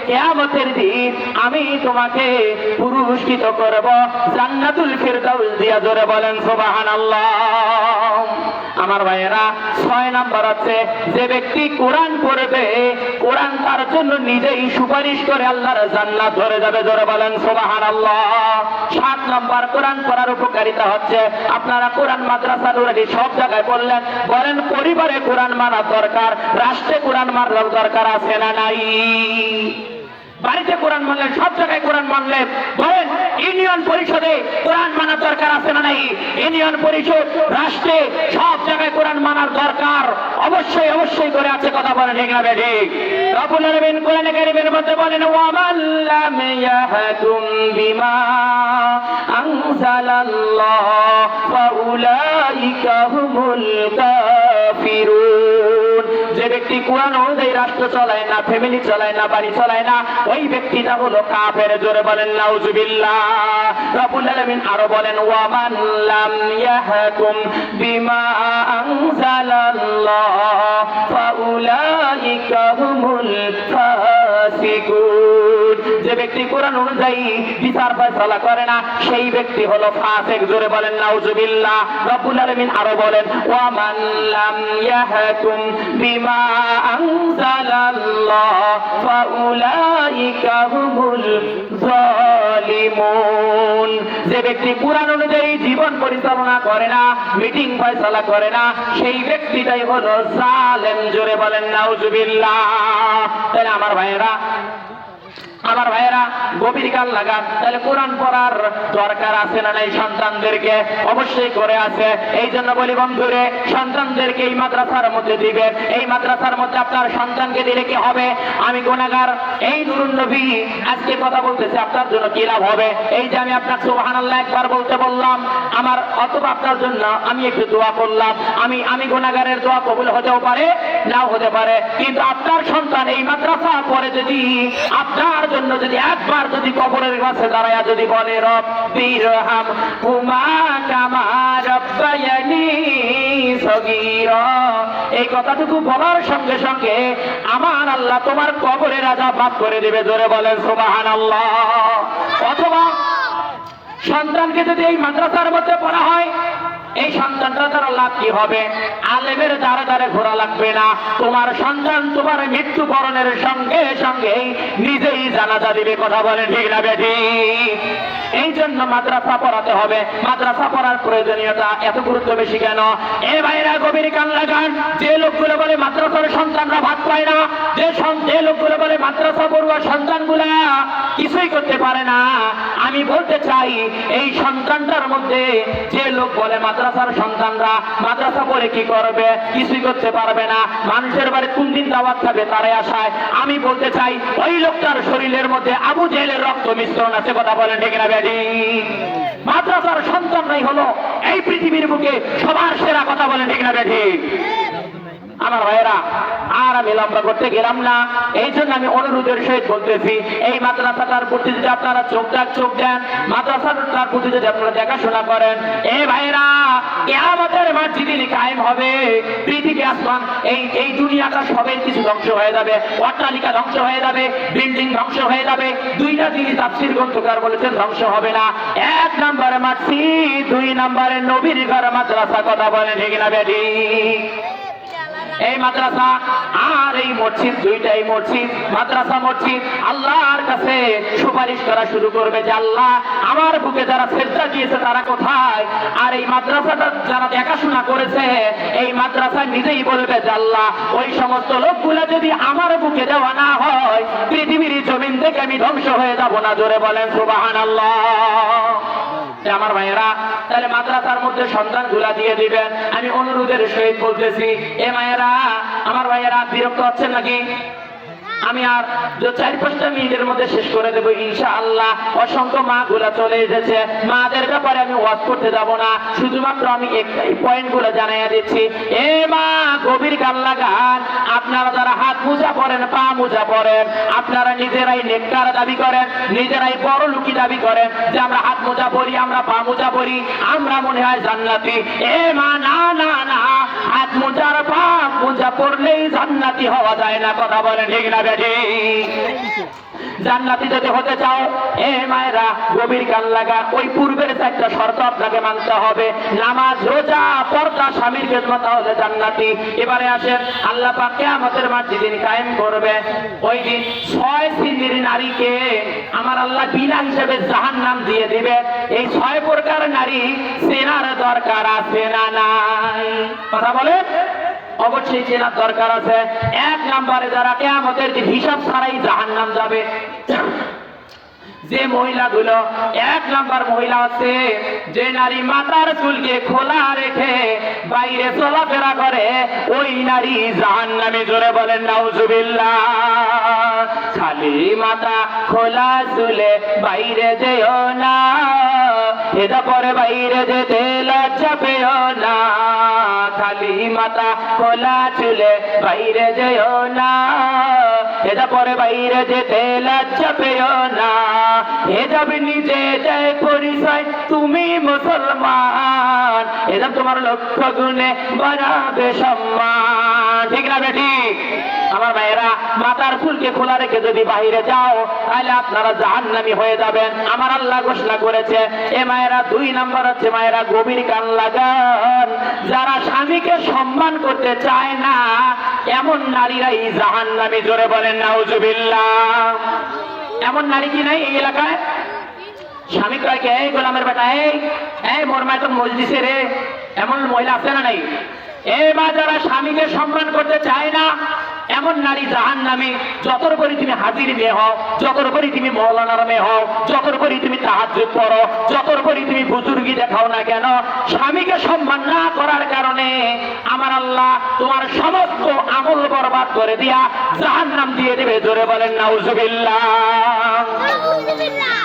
কিয়ামতের দিন আমি তোমাকে পুরস্কৃত করব জান্নাতুল ফিরদাউস দিয়া। জোরে বলেন সুবহানাল্লাহ। আমার ভাইয়েরা, 6 নম্বর হচ্ছে যে ব্যক্তি কোরআন পড়বে, কোরআন তার জন্য নিজেই সুপারিশ করে আল্লাহর জান্নাত ধরে যাবে। জোরে বলেন সুবহানাল্লাহ। 7 নম্বর, কোরআন পড়ার উপকারিতা হচ্ছে, আপনারা কোরআন মাদ্রাসা নুরানি সব জায়গায় বললেন, বলেন পরিবারে কোরআন মানা দরকার, রাষ্ট্রে কোরআন মানার দরকার আছে না নাই? বাড়িতে কোরআন মানলেন, সব জায়গায় কোরআন মানলেন, বলেন ইউনিয়ন পরিষদে কোরআন মানার দরকার আছে না নাই? ইউনিয়ন পরিষদ, রাষ্ট্রে সব জায়গায় কোরআন মানার দরকার অবশ্যই অবশ্যই করে আছে। কথা বলেন ঠিক না ঠিক? রব্বুল আলামিন কোরআনে কারীমের মধ্যে বলেন, ওয়া মান লাম ইয়াহকুম বিমা আনজালাল্লাহ ফাউলাইকা হুমুল কাফিরুন। যে ব্যক্তি কোরআন অনুযায়ী রাষ্ট্র চালায় না, ফ্যামিলি চালায় না, বাড়ি চালায় না, ওই ব্যক্তিটা হলো কাফের। জোরে বলেন নাউজুবিল্লাহ। রব্বুল আলামিন আরো বলেন, ওয়া মান লাম ইয়াহকুম বিমা আনজালাল্লাহ ফাউলাইকা হুমুল ফাসিকুন। যে ব্যক্তি কোরআন অনুযায়ী বিচার ফয়সালা করে না, সেই ব্যক্তি হলো ফাসিক। জোরে বলেন নাউজুবিল্লাহ। রব্বুল আলামিন আরো বলেন, ওয়া মান লাম ইয়াহকুম বিমা আনজালাল্লাহ ফাউলাইকা হুমুল যালিমুন। যে ব্যক্তি কোরআন অনুযায়ী জীবন পরিচালনা করে না, মিটিং ফয়সালা করে না, সেই ব্যক্তিটাই হলো জালেম। জোরে বলেন নাউজুবিল্লাহ। তাহলে আমার ভাইয়েরা গভীর কান লাগান। তাহলে কোরআন পড়ার দরকার আছে না নাই? সন্তানদেরকে অবশ্যই করে আছে। এই জন্য বলি বন্ধুরে, সন্তানদেরকে এই মাদ্রাসার মধ্যে দিবেন। এই মাদ্রাসার মধ্যে আপনার সন্তানকে দিলে কি হবে? আমি গুনাহগার, এই নুরুন নবী আজকে কথা বলতেছে, আপনার জন্য কি লাভ হবে? এই যে আমি আপনাকে সুবহানাল্লাহ একবার বলতে বললাম, আমার অথবা আপনার জন্য আমি একটু দোয়া করলাম, আমি গুনাহগারের দোয়া কবুল হতেও পারে, নাও হতে পারে, কিন্তু আপনার সন্তান এই মাদ্রাসা পড়ে যদি আপনার জন্য যদি একবার যদি কবরের কাছে দাঁড়ায়া যদি বলে, রব্বিরহাম হুমা কামা রাব্বায়ানি সগীরা, এই কথাটুকু বলার সঙ্গে সঙ্গে আমার আল্লাহ তোমার কবরের আযাব মাফ করে দিবে। জোরে বলেন সুবহানাল্লাহ। অথবা সন্তানকে যদি এই মাদ্রাসার মধ্যে পড়া হয়, এই সন্তানটা তার লাভ কি হবে? আলেমের দ্বারে দ্বারে ঘোরা লাগবে না। তোমার সন্তান তোমার মৃত্যুবরণের সঙ্গে সঙ্গে নিজেই জানাজা দিবে। কথা বলেন ঠিক না বেঠিক? এই জন্য মাদ্রাসা পড়াতে হবে। মাদ্রাসা পড়ার প্রয়োজনীয়তা এত গুরুত্ব বেশি কেন? এ ভাইরা গভীর কান লাগান। যে লোকগুলো বলে মাদ্রাসার সন্তানরা ভাত পায় না, যে লোকগুলো বলে মাদ্রাসা পড়ুয়া সন্তানগুলা কিছুই করতে পারে না, আমি বলতে চাই এই সন্তানটার মধ্যে যে লোক বলে মাদ্রাসার সন্তানরা মাদ্রাসা পড়ে কি করবে, কিছুই করতে পারবে না, মানুষের বাড়ি কোন দিন দাওয়াত খাবে তারাই আশায়, আমি বলতে চাই ওই লোকটার শরীরের মধ্যে আবু জেহেলের রক্ত মিশ্রণ আছে। কথা বলেন ঠিক না বেঠিক? মাদ্রাসার সন্তানরাই হলো এই পৃথিবীর বুকে সবার সেরা। কথা বলেন ঠিক না বেঠিক? আমার ভাইয়েরা, আর আমি লম্বা করতে গেলাম না, এই জন্য আমি অনুরোধের সহিত বলতেছি, এই মাদ্রাসাটার প্রতি যদি আপনারা চোখ দেন, মাদ্রাসাটার প্রতি যদি আপনারা দেখাশোনা করেন, এ ভাইরা কিয়ামতের মাঠ যেদিন কায়েম হবে, পৃথিবী আসমান এই দুনিয়াটা সবের কিছু ধ্বংস হয়ে যাবে, অট্টালিকা ধ্বংস হয়ে যাবে, বিল্ডিং ধ্বংস হয়ে যাবে। দুইটা জিনিস তাফসীর গ্রন্থকার বলেছেন ধ্বংস হবে না, এক নম্বরে মসজিদ, দুই নম্বরে নবীর ঘর মাদ্রাসা। কথা বলেন ঠিক না বেটি? এই মাদ্রাসা আর এই মসজিদ, দুইটাই মসজিদ, মাদ্রাসা মসজিদ, আল্লাহর কাছে সুপারিশ করা শুরু করবে যে আল্লাহ আমার বুকে যারা সেজদা দিয়েছে তারা কোথায়? আর এই মাদ্রাসাটা যারা দেখাশোনা করেছে, এই মাদ্রাসা নিজেই বলবে যে আল্লাহ ওই সমস্ত লোকগুলা যদি আমার বুকে দেওয়া না হয়, পৃথিবীর জমিন থেকে আমি ধ্বংস হয়ে যাব না। জোরে বলেন সুবহানাল্লাহ। আমার ভাইয়েরা, তাহলে মাদ্রাসার মধ্যে সন্তান গুলা দিয়ে দিবেন, আমি অনুরোধের সহিত বলতেছি। এ মায়েরা, আমার ভাইয়েরা বিরক্ত হচ্ছেন নাকি? আমি আর 4-5টা মিনিটের মধ্যে শেষ করে দেবো ইনশাআল্লাহ। অসংখ্য মা গুলা চলে এসেছে, মাদের ব্যাপারে আমি ওয়াজ করতে যাব না, শুধুমাত্র আমি এই পয়েন্ট গুলো জানাইয়া দিচ্ছি। এ মা, গভীর কান লাগান। আপনারা যারা হাত মোজা পরেন, পা মোজা পরেন, আপনারা নিজেরাই নেককার দাবি করেন, নিজেরাই বড় লুকি দাবি করেন যে আমরা হাত মোজা পরি, আমরা পা মোজা পরি, আমরা মনে হয় জান্নাতি। এ মা, না না না, হাত মোজার পা মোজা পরলেই জান্নাতি হওয়া যায় না। কথা বলেন ঠিক না বেটি? জান্নাতি যদি হতে চাও, এ মায়েরা গভীর কান লাগা, ওই পূর্বের 4টা শর্ত আপনাকে মানতে হবে। নামাজ, রোজা, পর্দা, স্বামীর খেদমত, হলে জান্নাতি। এবারে আসেন, আল্লাহ পাক কিয়ামতের মাঠ যেদিন কায়েম করবে, ওই দিন 6 শ্রেণীর নারীকে আমার আল্লাহ বিনা হিসেবে জাহান্নাম দিয়ে দিবে। এই 6 প্রকার নারী চেনার দরকার আছে না নাই? কথা বলেন। অবশ্যই চেনার দরকার আছে। 1 নম্বরে যারা কিয়ামতের দিন হিসাব ছাড়াই জাহান্নাম যাবে, যে মহিলাগুলো, 1 নম্বর মহিলা আছে যে নারী মাথার চুলকে খোলা রেখে বাইরে চলাফেরা করে, ওই নারী জাহান্নামে। জোরে বলেন নাউজুবিল্লাহ। খালি মাথা খোলা চুলে বাইরে যেও না, এটা পরে বাইরে যেতে লজ্জা পেও না। খালি মাথা খোলা চুলে বাইরে যেও না, এটা পরে বাইরে যেতে লজ্জা পেও না। হেজাব নিজে দেয় পরিচয় তুমি মুসলমান, এটা তোমার লক্ষ্য গুণে বাড়াবে সম্মান। ঠিক না বেটি? আমার ভাইয়েরা, মাথার চুলকে খোলা রেখে যদি বাইরে যাও, তাহলে আপনারা জাহান্নামী হয়ে যাবেন, আমার আল্লাহ ঘোষণা করেছে। এ মায়েরা, 2 নম্বর হচ্ছে মায়েরা গভীর কান লাগান, যারা স্বামীকে সম্মান করতে চায় না, এমন নারীরাই জাহান্নামী। জোরে বলেন নাউজুবিল্লাহ। এমন নারী কি নাই এই এলাকায়? স্বামী কয় কে, এই গোলামের বেটা, এই মোর মায় তো মজলিসে রে, এমন মহিলা আছে না নাই? এ মা, যারা স্বামীকে সম্মান করতে চায় না, এমন নারী জাহান্নামী। যতর করে তুমি হাজির মেয়ে হও, যতর করে তুমি মৌলানার মেয়ে হও, যতর করে তুমি তাহাজ্জুদ পড়ো, যতর করে তুমি বুজুর্গি দেখাও না কেন, স্বামীকে সম্মান না করার কারণে আমার আল্লাহ তোমার সমস্ত আমল বরবাদ করে দিয়া জাহান্নাম দিয়ে দেবে। জোরে বলেন নাউজুবিল্লাহ।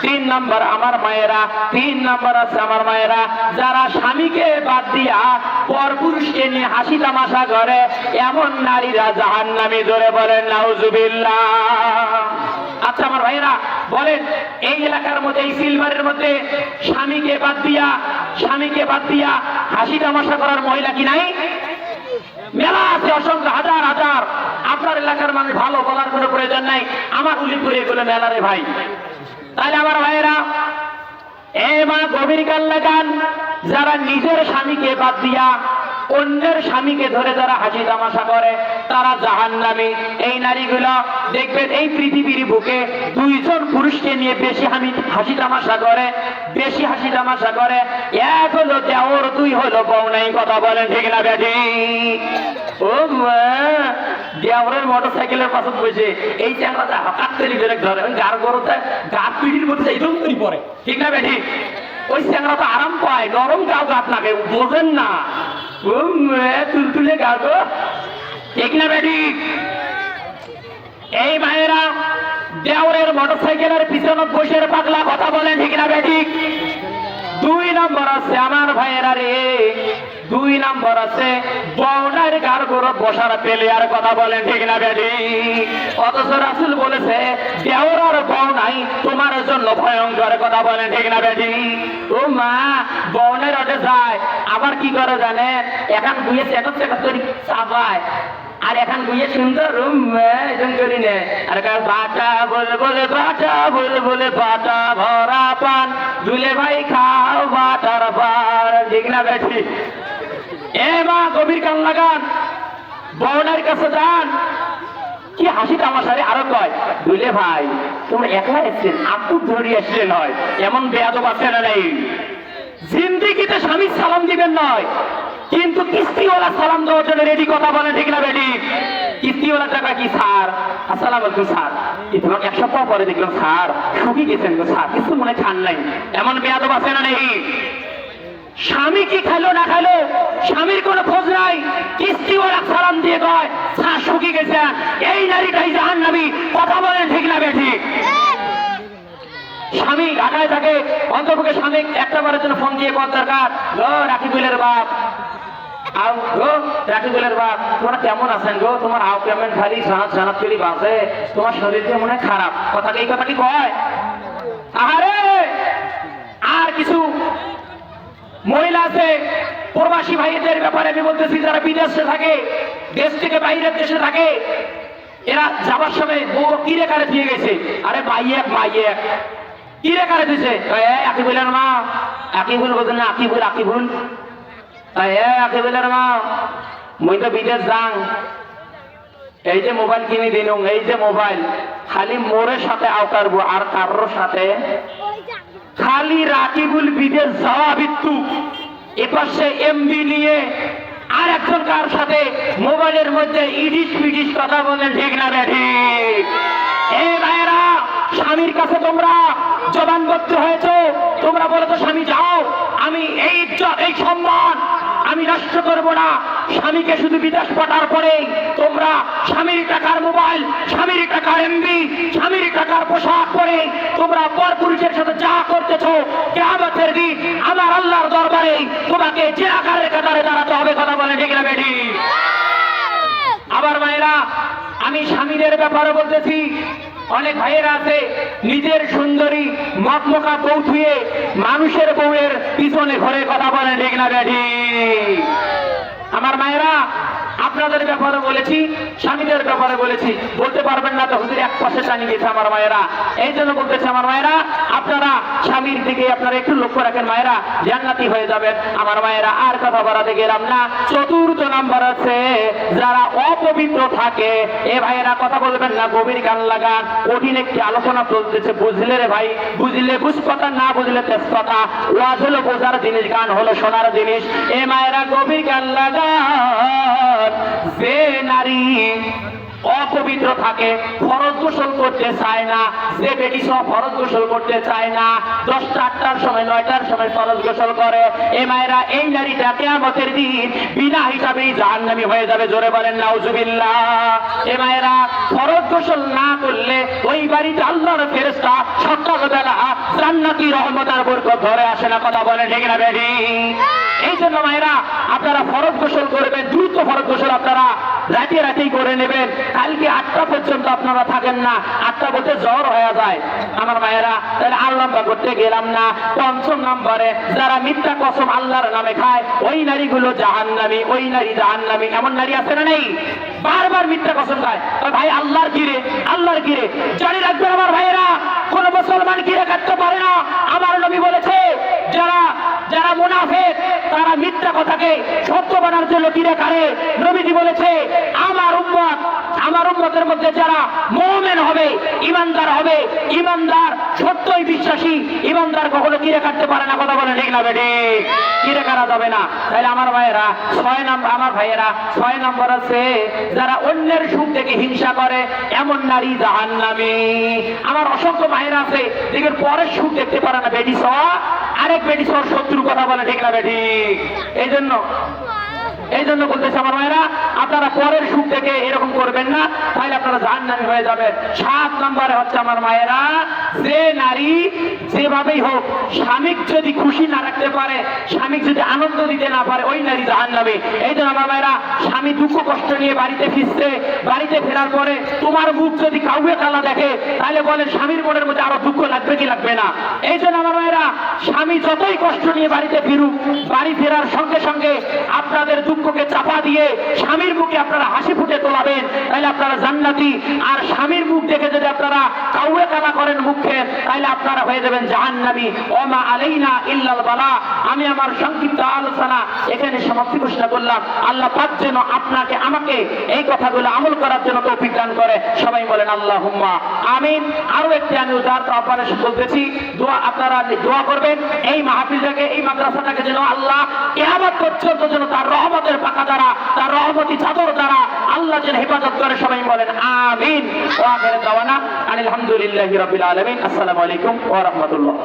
3 নম্বর আমার মায়েরা, 3 নম্বর আছে আমার মায়েরা, যারা স্বামীকে বাদ দিয়া পরপুরুষকে নিয়ে হাসি তামাশা করে, এমন নারীরা জাহান্নামী। জোরে বলেন নাউজুবিল্লাহ। আচ্ছা আমার ভাইরা বলেন, এই এলাকার মধ্যে, এই সিলভারের মধ্যে স্বামীকে বাদ দিয়া হাসি তামাশা করার মহিলা কি নাই? মেলা আছে, অসংখ্য, হাজার হাজার। আপনার এলাকার মানুষ ভালো বলার কোনো প্রয়োজন নাই, আমার উলিপুরে এগুলো মেলা রে ভাই। তাহলে আমার ভাইয়েরা, এ মা গভীর কান লাগান, যারা নিজের স্বামীকে বাদ দিয়া অন্যের স্বামীকে ধরে যারা হাসি তামাশা করে, তারা জাহান্নামী। এই নারীগুলো দেখবেন এই পৃথিবীর বুকে 2 জন পুরুষকে নিয়ে বেশি হাসি তামাশা করে, বেশি হাসি তামাশা করে। 1 হলো দেওর, 2 হলো বউ নাই। কথা বলেন ঠিক না বেটি? ও মা, দেওরের মোটরসাইকেলের পাশে বসে এই চ্যাংড়াটা হঠাৎ করে বেরেক ধরে, গার গরতে গার পিঠির মধ্যে এইরকম করে পড়ে। ঠিক না বেটি? ওই চ্যাংড়াটা আরাম পায়, নরম গাও গাছ লাগে, বোঝেন না? তুলতুলে গা গো। ঠিক না বেটি? এই মায়েরা দেওরের মোটরসাইকেলের পিছনে বসে পাগলা। কথা বলেন ঠিক না বেটি? দুই নম্বর আছে আমার ভাইয়েরা রে, দুই নম্বর আছে বউনার গার গরব বসার পেলে আর কথা বলেন ঠিক না বেটি? অথচ রাসূল বলেছে দেওরার বউ নাই তোমার জন্য ভয়ঙ্কর, কথা বলেন ঠিক না বেটি? ও মা বউনের ওঠে যায় আবার কি করে জানেন, এখন গুয়ে চেকপ চেকপ করে চাপায়, আর এখন গুয়ে সুন্দর রুম করি নে, আর বাটা বলে বলে বাটা বলে বলে বাটা ভরা পান দুলে ভাই খাও বাটার পান, ঠিক না বেটি? এ মা গভীর কান লাগান, বউনের কাছে যান, কি হাসি তামাশারে আরো কয় দুলে ভাই তোমরা একলা এসছেন, আপু ধরিয়ে আসলেন হয়, এমন বেয়াদব আছে না নাই? জিন্দিগিতে স্বামী সালাম দিবেন নয়, কিন্তু কিস্তিওয়ালা সালাম দেওয়ার জন্য রেডি, কথা বলেন ঠিক না বেটি? কিস্তিওয়ালা টাকা কি স্যার আসসালাম আলাইকুম স্যার, তোমাকে এক সপ্তাহ পরে দেখলাম স্যার শুকিয়ে গেছেন গো স্যার, কিছু মনে খান নাই, এমন বেয়াদব আছে না নেই? স্বামী কি খাইলো না খাইলো স্বামীর কোনো খোঁজ নাই, কিস্তিওয়ালা সালাম দিয়ে কয় স্যার শুকিয়ে গেছেন, এই নারীটাই জাহান্নামী, কথা বলেন ঠিক না বেটি? স্বামী ঢাকায় থাকে, অন্তপক্ষে স্বামী একটা বারের জন্য ফোন দিয়ে কত দরকার, রাকিবুলের বাপ আও গো রাকিবুলের বাপ তোমরা কেমন আছেন গো, তোমার আও কেমন খালি সানাত সানাত করে বাসে, তোমার শরীর যে মনে খারাপ, কথা এই কথা কি কয়? আরে আর কিছু মহিলা আছে প্রবাসী ভাইদের ব্যাপারে আমি বলতেছি, যারা বিদেশে থাকে, দেশ থেকে বাইরের দেশে থাকে, এরা যাবার সময় বউ কিরে কারে দিয়ে গেছে, আরে মাইয়েক মাইয়েক কিরে কারে দিছে, আকিবুলের মা, আকিবুল বলছেন না আকিবুল আকিবুল, আকিবুলের মা মুই তো বিদেশ যাং, এই যে মোবাইল কিনে দিন, এই যে মোবাইল খালি মোরের সাথে আওকারবো আর কারোর সাথে, খালি রাকিবুল বিদেশ যাওয়া বিদ্যু এপাশে এমবি নিয়ে আর একজন কার সাথে মোবাইলের মধ্যে ইডিশ পিডিশ, কথা বলেন ঠিক না বেঠি? এই ভাইয়েরা স্বামীর কাছে তোমরা জবানবদ্ধ হয়েছো, তোমরা বলো তো স্বামী যাও আমি এই এই সম্মান আমি নষ্ট করব না, স্বামীকে শুধু বিদেশ পাঠার পরে তোমরা স্বামীর টাকার মোবাইল, স্বামীর টাকার এমবি, স্বামীর টাকার পোশাক পরে তোমরা পরপুরুষের সাথে যা করতেছো, কিয়ামতের দিন আমার আল্লাহর দরবারে তোমাকে যে আকারের কাতারে দাঁড়াতে হবে, কথা বলে ঠিক না বেটি? আবার ভাইরা আমি স্বামীদের ব্যাপারে বলতেছি, অনেক ভাইয়েরা আছে নিজের সুন্দরী মকমকা বউ থুয়ে মানুষের বউয়ের পিছনে ঘরে, কথা বলে ঠিক না বেটি? আমার মায়েরা আপনাদের ব্যাপারে বলেছি, স্বামীদের ব্যাপারে বলেছি, বলতে পারবেন না তো হুজুর এক পাশে টানিয়ে গেছে আমার মায়েরা, এই জন্য বলতেছে আমার মায়েরা আপনারা স্বামীর দিকে আপনারা একটু লক্ষ্য রাখেন, মায়েরা জান্নাতি হয়ে যাবেন। আমার মায়েরা আর কথা বাড়াতে গেলাম না, চতুর্থ নাম্বার আছে যারা অপবিত্র থাকে, এ ভাইয়েরা কথা বলবেন না, গভীর গান লাগান, কঠিন একটি আলোচনা চলতেছে, বুঝলে রে ভাই, বুঝলে বুঝ কথা, না বুঝলে তেজ কথা, ওয়াজ হলো বোঝার জিনিস, গান হলো শোনার জিনিস। এ মায়েরা গভীর গান লাগান, যে নারী অপবিত্র থাকে, ফরজ গোসল করতে চায় না, যে বেটি সব ফরজ গোসল করতে চায় না, 10টা 8টার সময় 9টার সময় ফরজ গোসল করে, এ মায়েরা এই নারীটা কিয়ামতের দিন বিনা হিসাবেই জাহান্নামী হয়ে যাবে, জোরে বলেন নাউজুবিল্লাহ। এ মায়েরা ফরজ গোসল না করলে ওই বাড়িতে আল্লাহর ফেরেশতা সকালবেলা জান্নাতি রহমত আর বরকত ধরে আসে না, কথা বলেন ঠিক না বেটি? এই জন্য মায়েরা আপনারা ফরজ গোসল করবেন, দ্রুত ফরজ গোসল আপনারা রাতে রাতেই করে নেবেন, কালকে 8টা পর্যন্ত আপনারা থাকেন না, 8টা বলতে জ্বর হয়ে যায় আমার মায়েরা, তাহলে আর লম্বা করতে গেলাম না। পঞ্চম নম্বরে যারা মিথ্যা কসম আল্লাহর নামে খায়, ওই নারীগুলো জাহান্নামী, ওই নারী জাহান্নামী। এমন নারী আছে না নেই? বারবার মিথ্যা কসম খায়, ভাই আল্লাহর কিরে আল্লাহর কিরে, জানি রাখবেন আমার ভাইয়েরা, কোন মুসলমান কিরে কাটতে পারে না। আমার নবী বলেছে যারা যারা মুনাফিক তারা মিথ্যা কথাকে সত্য বানার জন্য কিরে কারে, নবীজি বলেছে আমার উম্মতের মধ্যে যারা মুমিন হবে, ঈমানদার হবে, ঈমানদার সত্যই বিশ্বাসী ঈমানদার কখনো কিরে কাটতে পারে না, কথা বলে ঠিক না বেটি? কিরে কাটা যাবে না। তাহলে আমার ভাইয়েরা 6 নম্বর, আমার ভাইয়েরা 6 নম্বর আছে যারা অন্যের সুখ থেকে হিংসা করে, এমন নারী জাহান্নামী। আমার অসংখ্য ভাইয়েরা আছে দেখবেন পরের সুখ দেখতে পারে না, বেটি সহ আরেক বেটি সহ শত্রু, কথা বলে ঠিক না বেটি? এই জন্য এই জন্য বলতেছে আমার ভাইরা, আপনারা পরের সুখ দেখে এরকম করবেন না, তাহলে আপনারা জাহান্নামী হয়ে যাবেন। 7 নম্বরে হচ্ছে আমার মায়েরা, যে নারী যেভাবেই হোক স্বামীক যদি খুশি না রাখতে পারে, স্বামীক যদি আনন্দ দিতে না পারে, ওই নারী জাহান্নামী। এই জন্য আমার মায়েরা, স্বামী দুঃখ কষ্ট নিয়ে বাড়িতে ফিরছে, বাড়িতে ফেরার পরে তোমার মুখ যদি কাউকে কালা দেখে, তাহলে বলেন স্বামীর মনের মধ্যে আরো দুঃখ লাগবে কি লাগবে না? এই জন্য আমার মায়েরা, স্বামী যতই কষ্ট নিয়ে বাড়িতে ফিরুক, বাড়ি ফেরার সঙ্গে সঙ্গে আপনাদের দুঃখকে চাপা দিয়ে স্বামীর মুখে আপনারা হাসি ফুটে তোলাবেন, তাহলে আপনারা জান্নাতি। আর স্বামীর মুখ দেখে যদি আপনারা কাউকে কালা করেন মুখে, তাহলে আপনারা হয়ে যাবেন জাহান্নামী। ওমা আলাইনা ইল্লাল বালা। আমি আমার সংক্ষিপ্ত আলোচনা এখানে সমাপ্তি ঘোষণা করলাম। আল্লাহ পাক যেন আপনাকে আমাকে এই কথাগুলো আমল করার জন্য তৌফিক দান করে। সবাই বলেন আল্লাহুম্মা আমিন। আরো একটি আমি উদাহরণ আপনাদের বলতেছি, দোয়া আপনারা দোয়া করবেন এই মাহফিলটাকে, এই মাদ্রাসাটাকে যেন আল্লাহ কিয়ামত পর্যন্ত যেন তার রহমতের পাকা দ্বারা, তার রহমতি চাদর দ্বারা আল্লাহ যেন হেফাজত করে। সবাই বলেন আমিন। ওয়া আখিরু দাওয়ানা আলহামদুলিল্লাহি রাব্বিল আলামিন। আসসালামু আলাইকুম ওয়া রাহমাতুল্লাহ।